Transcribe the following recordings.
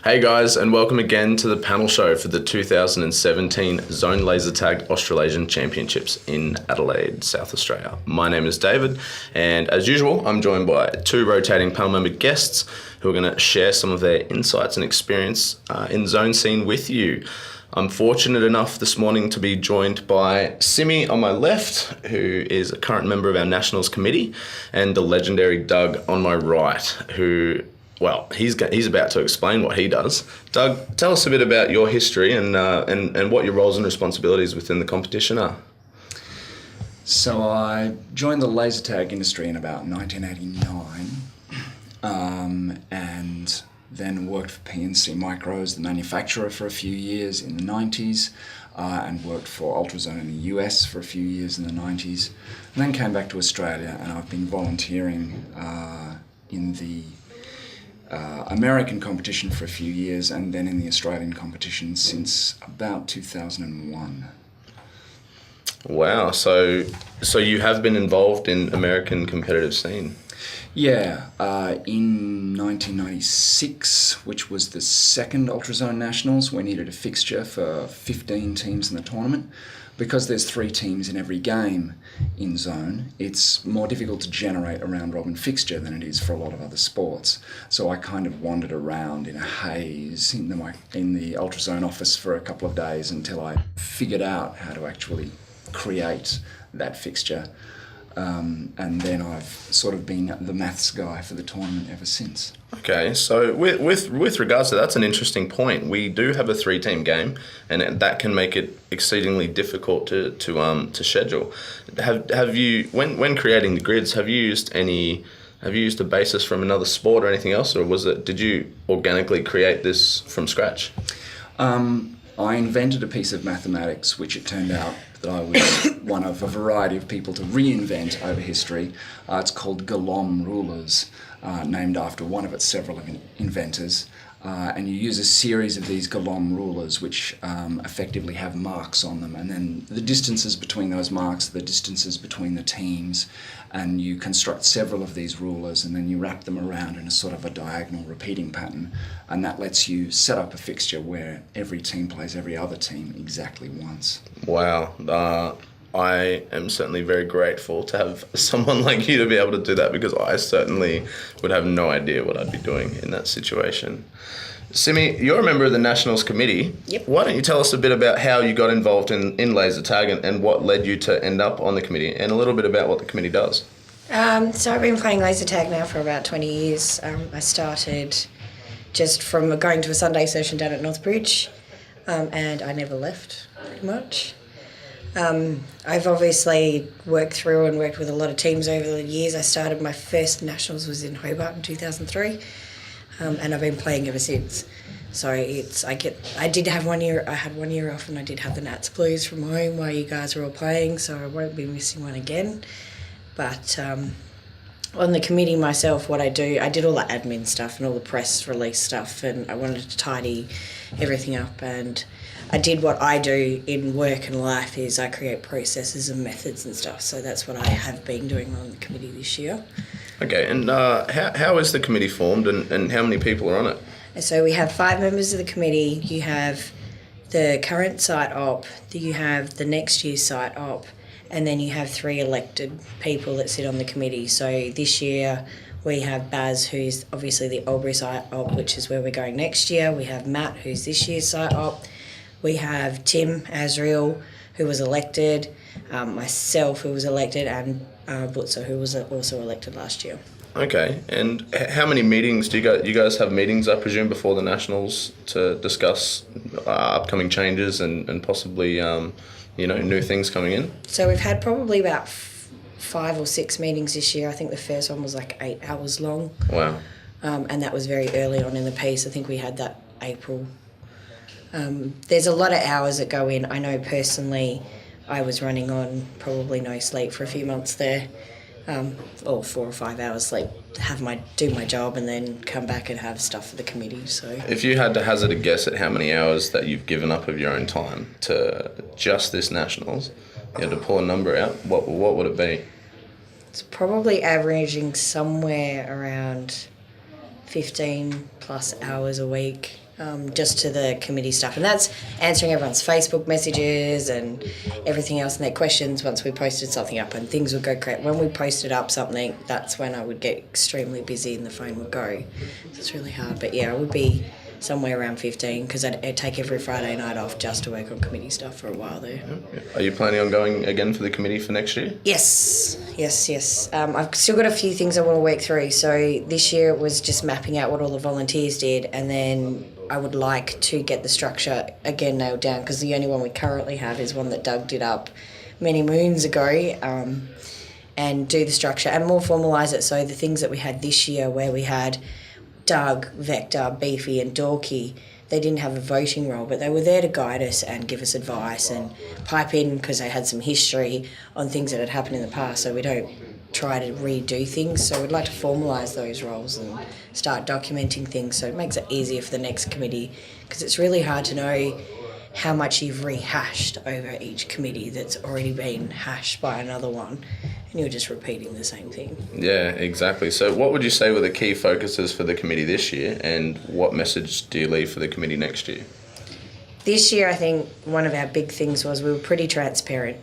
Hey guys, and welcome again to the panel show for the 2017 Zone Laser Tag Australasian Championships in Adelaide, South Australia. My name is David, and as usual, I'm joined by two rotating panel member guests who are going to share some of their insights and experience in zone scene with you. I'm fortunate enough this morning to be joined by Simi on my left, who is a current member of our Nationals Committee, and the legendary Doug on my right, who, well, he's about to explain what he does. Doug, tell us a bit about your history and what your roles and responsibilities within the competition are. So I joined the laser tag industry in about 1989, and then worked for PNC Micros, the manufacturer, for a few years in the 90s, and worked for Ultrazone in the US for a few years in the 90s, and then came back to Australia, and I've been volunteering in the American competition for a few years, and then in the Australian competition since about 2001. Wow, so you have been involved in American competitive scene? Yeah, in 1996, which was the second Ultrazone Nationals, we needed a fixture for 15 teams in the tournament. Because there's 3 teams in every game in zone, it's more difficult to generate a round-robin fixture than it is for a lot of other sports. So I kind of wandered around in a haze in the Ultrazone office for a couple of days until I figured out how to actually create that fixture. And then I've sort of been the maths guy for the tournament ever since. Okay, so with regards to that's an interesting point. We do have a 3-team game, and that can make it exceedingly difficult to schedule. Have you when creating the grids? Have you used a basis from another sport or anything else, or did you organically create this from scratch? I invented a piece of mathematics, which it turned out that I was one of a variety of people to reinvent over history. It's called Galom rulers, named after one of its several inventors. And you use a series of these Galom rulers, which effectively have marks on them, and then the distances between those marks, the distances between the teams, and you construct several of these rulers, and then you wrap them around in a sort of a diagonal repeating pattern, and that lets you set up a fixture where every team plays every other team exactly once. Wow. I am certainly very grateful to have someone like you to be able to do that, because I certainly would have no idea what I'd be doing in that situation. Simi, you're a member of the Nationals Committee. Yep. Why don't you tell us a bit about how you got involved in laser tag and what led you to end up on the committee, and a little bit about what the committee does? So I've been playing laser tag now for about 20 years. I started just from going to a Sunday session down at Northbridge, and I never left, pretty much. I've obviously worked with a lot of teams over the years. I started, my first Nationals was in Hobart in 2003, and I've been playing ever since. So I had 1 year off, and I did have the Nats Blues from home while you guys were all playing, so I won't be missing one again. But on the committee myself, what I did all the admin stuff and all the press release stuff, and I wanted to tidy everything up, and I did what I do in work and life, is I create processes and methods and stuff. So that's what I have been doing on the committee this year. Okay, and how is the committee formed, and how many people are on it? So we have 5 members of the committee. You have the current site op, you have the next year's site op, and then you have 3 elected people that sit on the committee. So this year we have Baz, who's obviously the Albury site op, which is where we're going next year. We have Matt, who's this year's site op. We have Tim Azriel, who was elected, myself, who was elected, and Butzer, who was also elected last year. Okay, and how many meetings do you guys have meetings, I presume, before the Nationals to discuss upcoming changes and possibly new things coming in? So we've had probably about 5 or 6 meetings this year. I think the first one was like 8 hours long. Wow. And that was very early on in the piece. I think we had that April. There's a lot of hours that go in. I know personally I was running on probably no sleep for a few months there, or 4 or 5 hours sleep, do my job and then come back and have stuff for the committee. So if you had to hazard a guess at how many hours that you've given up of your own time to just this Nationals, you had to pull a number out, what would it be? It's probably averaging somewhere around 15 plus hours a week. just to the committee stuff. And that's answering everyone's Facebook messages and everything else and their questions once we posted something up, and things would go great. When we posted up something, that's when I would get extremely busy and the phone would go. So it's really hard. But yeah, it would be somewhere around 15 because I'd take every Friday night off just to work on committee stuff for a while there. Are you planning on going again for the committee for next year? Yes. I've still got a few things I want to work through. So this year it was just mapping out what all the volunteers did, and then I would like to get the structure again nailed down because the only one we currently have is one that Doug did up many moons ago, and do the structure and more formalise it. So the things that we had this year where we had Doug, Vector, Beefy and Dorky, they didn't have a voting role, but they were there to guide us and give us advice and pipe in because they had some history on things that had happened in the past, so we don't try to redo things. So we'd like to formalise those roles and start documenting things so it makes it easier for the next committee, because it's really hard to know how much you've rehashed over each committee that's already been hashed by another one, and you're just repeating the same thing. Yeah, exactly. So what would you say were the key focuses for the committee this year, and what message do you leave for the committee next year? This year, I think one of our big things was we were pretty transparent.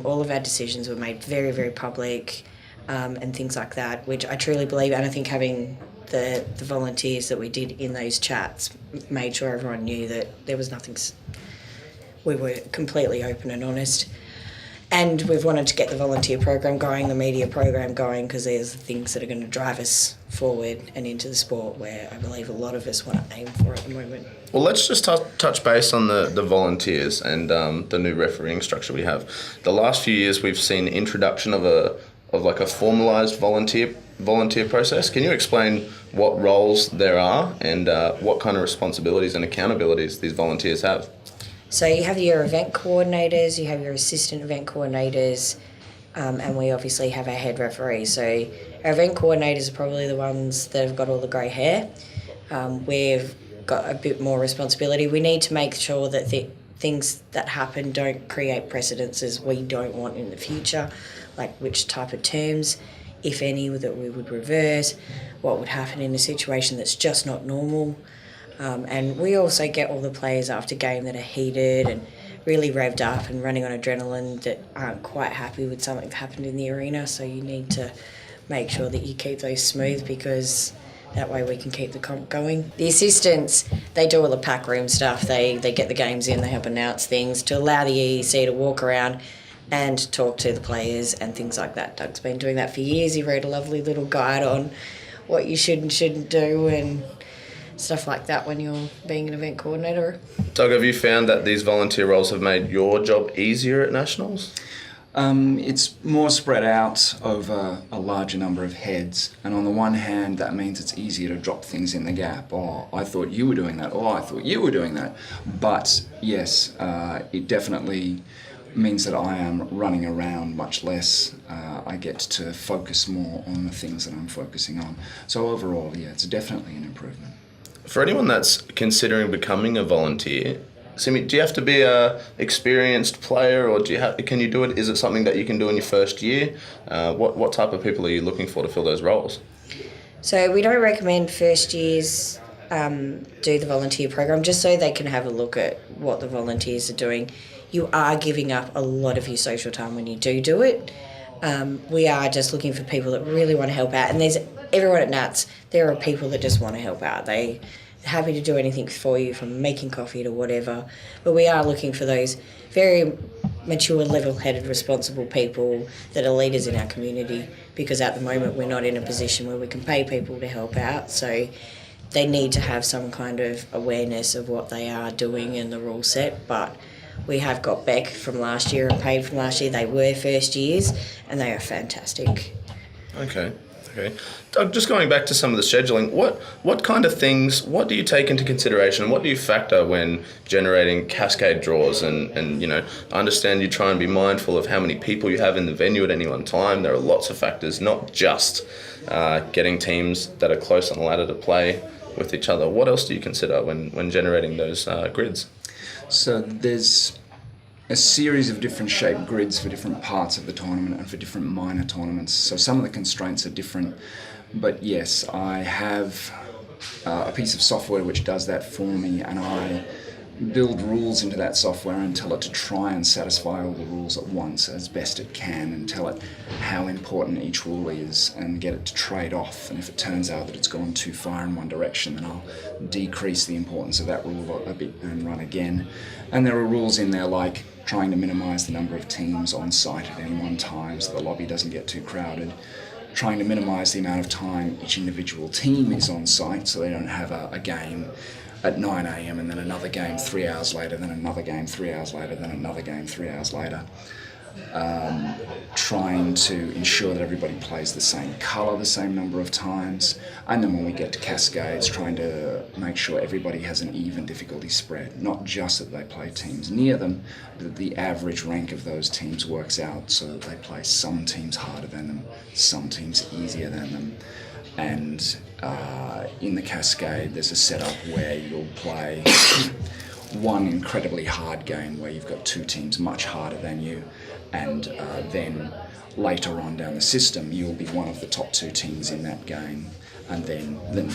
All of our decisions were made very, very public, and things like that, which I truly believe, and I think having the volunteers that we did in those chats made sure everyone knew that there was nothing. We were completely open and honest. And we've wanted to get the volunteer program going, the media program going, because there's the things that are going to drive us forward and into the sport where I believe a lot of us want to aim for at the moment. Well, let's just touch base on the volunteers and the new refereeing structure we have. The last few years we've seen introduction of a formalised volunteer process. Can you explain what roles there are and what kind of responsibilities and accountabilities these volunteers have? So you have your event coordinators, you have your assistant event coordinators, and we obviously have our head referee. So our event coordinators are probably the ones that have got all the grey hair. We've got a bit more responsibility. We need to make sure that things that happen don't create precedences we don't want in the future, like which type of terms, if any, that we would reverse, what would happen in a situation that's just not normal. And we also get all the players after game that are heated and really revved up and running on adrenaline that aren't quite happy with something that happened in the arena. So you need to make sure that you keep those smooth, because that way we can keep the comp going. The assistants, they do all the pack room stuff. They get the games in, they help announce things to allow the EEC to walk around and talk to the players and things like that. Doug's been doing that for years. He wrote a lovely little guide on what you should and shouldn't do and stuff like that when you're being an event coordinator. Doug, have you found that these volunteer roles have made your job easier at Nationals? It's more spread out over a larger number of heads, and on the one hand that means it's easier to drop things in the gap. Oh, I thought you were doing that. Oh, I thought you were doing that. But yes, it definitely means that I am running around much less. I get to focus more on the things that I'm focusing on. So overall, yeah, it's definitely an improvement. For anyone that's considering becoming a volunteer, Simi, do you have to be a experienced player, or can you do it? Is it something that you can do in your first year? What type of people are you looking for to fill those roles? So we don't recommend first years do the volunteer program, just so they can have a look at what the volunteers are doing. You are giving up a lot of your social time when you do it. We are just looking for people that really want to help out, and there's everyone at Nats, there are people that just want to help out. They're happy to do anything for you, from making coffee to whatever. But we are looking for those very mature, level-headed, responsible people that are leaders in our community, because at the moment we're not in a position where we can pay people to help out. So they need to have some kind of awareness of what they are doing and the rule set. But we have got Beck from last year and Paige from last year. They were first years and they are fantastic. Okay. Doug, just going back to some of the scheduling, what kind of things, what do you take into consideration, and what do you factor when generating cascade draws? And you know, I understand you try and be mindful of how many people you have in the venue at any one time. There are lots of factors, not just getting teams that are close on the ladder to play with each other. What else do you consider when generating those grids? So there's a series of different shaped grids for different parts of the tournament and for different minor tournaments. So some of the constraints are different, but yes, I have a piece of software which does that for me, and I build rules into that software and tell it to try and satisfy all the rules at once as best it can, and tell it how important each rule is and get it to trade off. And if it turns out that it's gone too far in one direction, then I'll decrease the importance of that rule a bit and run again. And there are rules in there like trying to minimise the number of teams on site at any one time so the lobby doesn't get too crowded, trying to minimise the amount of time each individual team is on site so they don't have a game at 9 a.m. and then another game 3 hours later, then another game 3 hours later, then another game 3 hours later. Trying to ensure that everybody plays the same colour the same number of times, and then when we get to cascades, trying to make sure everybody has an even difficulty spread, not just that they play teams near them, but that the average rank of those teams works out so that they play some teams harder than them, some teams easier than them. And in the cascade there's a setup where you'll play one incredibly hard game where you've got two teams much harder than you, and then later on down the system you'll be one of the top two teams in that game, and then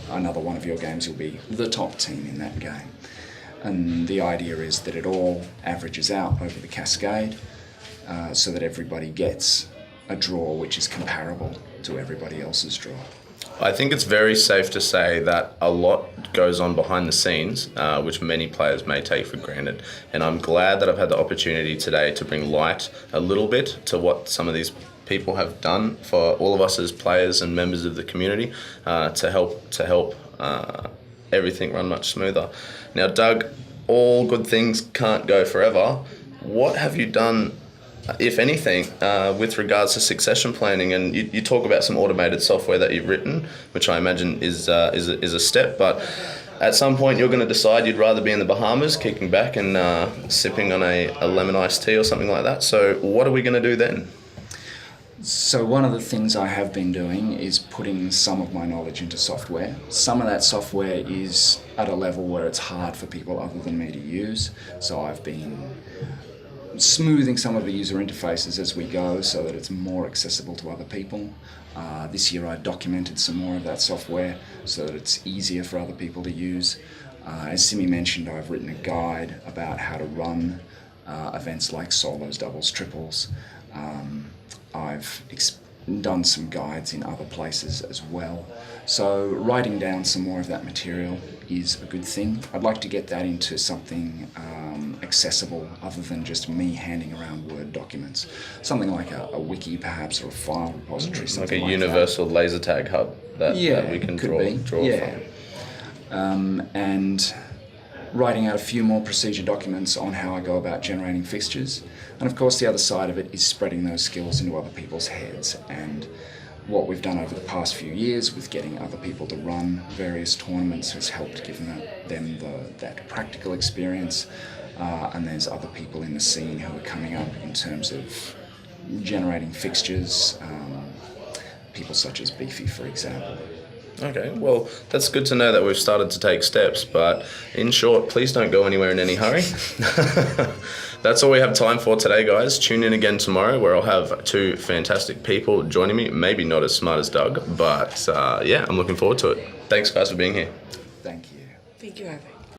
another one of your games you'll be the top team in that game. And the idea is that it all averages out over the cascade so that everybody gets a draw which is comparable to everybody else's draw. I think it's very safe to say that a lot goes on behind the scenes, which many players may take for granted. And I'm glad that I've had the opportunity today to bring light a little bit to what some of these people have done for all of us as players and members of the community to help everything run much smoother. Now, Doug, all good things can't go forever. What have you done, if anything, with regards to succession planning? And you talk about some automated software that you've written, which I imagine is a step, but at some point you're going to decide you'd rather be in the Bahamas kicking back and sipping on a lemon iced tea or something like that. So what are we going to do then? So one of the things I have been doing is putting some of my knowledge into software. Some of that software is at a level where it's hard for people other than me to use, so I've been smoothing some of the user interfaces as we go so that it's more accessible to other people. This year I documented some more of that software so that it's easier for other people to use. As Simi mentioned, I've written a guide about how to run events like solos, doubles, triples. I've done some guides in other places as well. So writing down some more of that material is a good thing. I'd like to get that into something accessible other than just me handing around Word documents. Something like a wiki perhaps, or a file repository. Like a universal laser tag hub that we can draw from. And writing out a few more procedure documents on how I go about generating fixtures. And of course the other side of it is spreading those skills into other people's heads. And what we've done over the past few years with getting other people to run various tournaments has helped give them that practical experience. And there's other people in the scene who are coming up in terms of generating fixtures, people such as Beefy, for example. Okay, well, that's good to know that we've started to take steps, but in short, please don't go anywhere in any hurry. That's all we have time for today, guys. Tune in again tomorrow where I'll have two fantastic people joining me. Maybe not as smart as Doug, but I'm looking forward to it. Thanks, guys, for being here. Thank you. Thank you, Ivy.